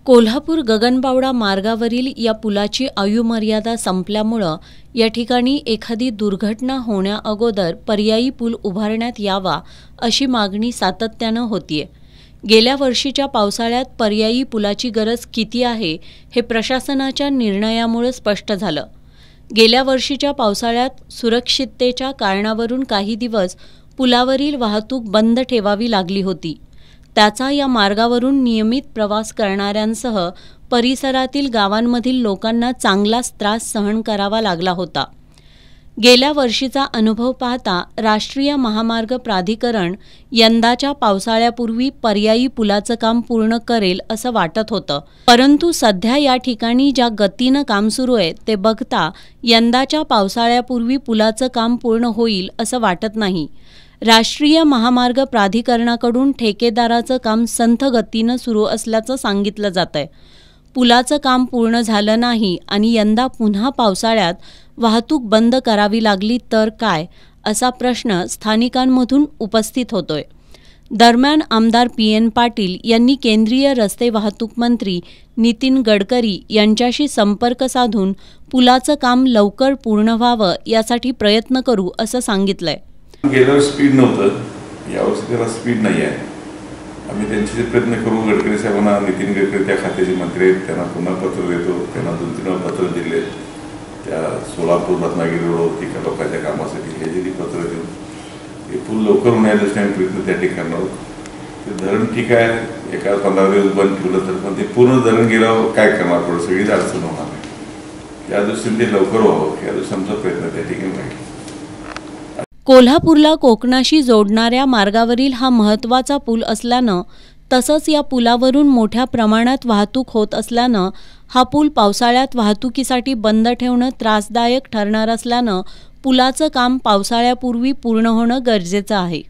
कोल्हापूर गगनबावडा मार्गावरील या पुलाची आयुमर्यादा संपल्यामुळं या ठिकाणी एखादी दुर्घटना होण्याअगोदर पर्यायी पूल उभारण्यात यावा अशी मागणी सातत्यानं होतीये। गेल्या वर्षीच्या पावसाळ्यात पर्यायी पुलाची गरज किती आहे हे प्रशासनाच्या निर्णयामुळे स्पष्ट झालं। गेल्या वर्षीच्या पावसाळ्यात सुरक्षिततेच्या कारणावरून काही दिवस पुलावरील वाहतूक बंद ठेवावी लागली होती। त्याचा या मार्गावरून नियमित प्रवास करणाऱ्यांसह परिसरातील गावांमधील लोकांना चांगलाच त्रास सहन करावा लागला होता। गेल्या वर्षीचा अनुभव पाहता राष्ट्रीय महामार्ग प्राधिकरण यंदाच्या पावसाळ्यापूर्वी पर्यायी पुलाचं काम पूर्ण करेल असं वाटत होतं, परंतु सध्या या ठिकाणी ज्या गतीनं काम सुरू आहे ते बघता यंदाच्या पावसाळ्यापूर्वी पुलाचं काम पूर्ण होईल असं वाटत नाही। राष्ट्रीय महामार्ग प्राधिकरणाकडून ठेकेदाराचं काम संथ गतीनं सुरू असल्याचं सांगितलं जातंय। पुलाचं काम पूर्ण झालं नाही आणि यंदा पुन्हा पावसाळ्यात वाहतूक बंद करावी लागली तर काय, असा प्रश्न स्थानिकांमधून उपस्थित होतोय। दरम्यान आमदार PN पाटील यांनी केंद्रीय रस्ते वाहतूक मंत्री नितीन गडकरी यांच्याशी संपर्क साधून पुलाचं काम लवकर पूर्ण व्हावं यासाठी प्रयत्न करू असं सांगितलंय। गेल्या वर्षी स्पीड नव्हतं, यावर्षी त्याला स्पीड नाही आहे। आम्ही त्यांचे प्रयत्न करू। गडकरी साहेबांना, नितीन गडकरी त्या खात्याचे मंत्री आहेत, त्यांना पुन्हा पत्र देतो। त्यांना 2-3 पत्र दिले त्या सोलापूर रत्नागिरी रोडवरती एका लोकांच्या कामासाठी हे जे पत्र देऊन ते पूल लवकर होण्याच्या दृष्टीने प्रयत्न त्या ठिकाणी होत। ते धरण ठीक आहे, एका 15 दिवस बंद ठेवलं तर पण ते पूर्ण धरण गेल्यावर काय करणार, थोडं सगळीच अडचण होणार आहे। त्या दृष्टीने ते लवकर व्हावं या दृष्टीने आमचा प्रयत्न त्या ठिकाणी राहील। कोल्हापूरला कोकणाशी जोडणाऱ्या मार्गावरील हा महत्त्वाचा पूल असल्यानं तसंच या पुलावरून मोठ्या प्रमाणात वाहतूक होत असल्यानं हा पूल पावसाळ्यात वाहतुकीसाठी बंद ठेवणं त्रासदायक ठरणार असल्यानं पुलाचं काम पावसाळ्यापूर्वी पूर्ण होणं गरजेचं आहे।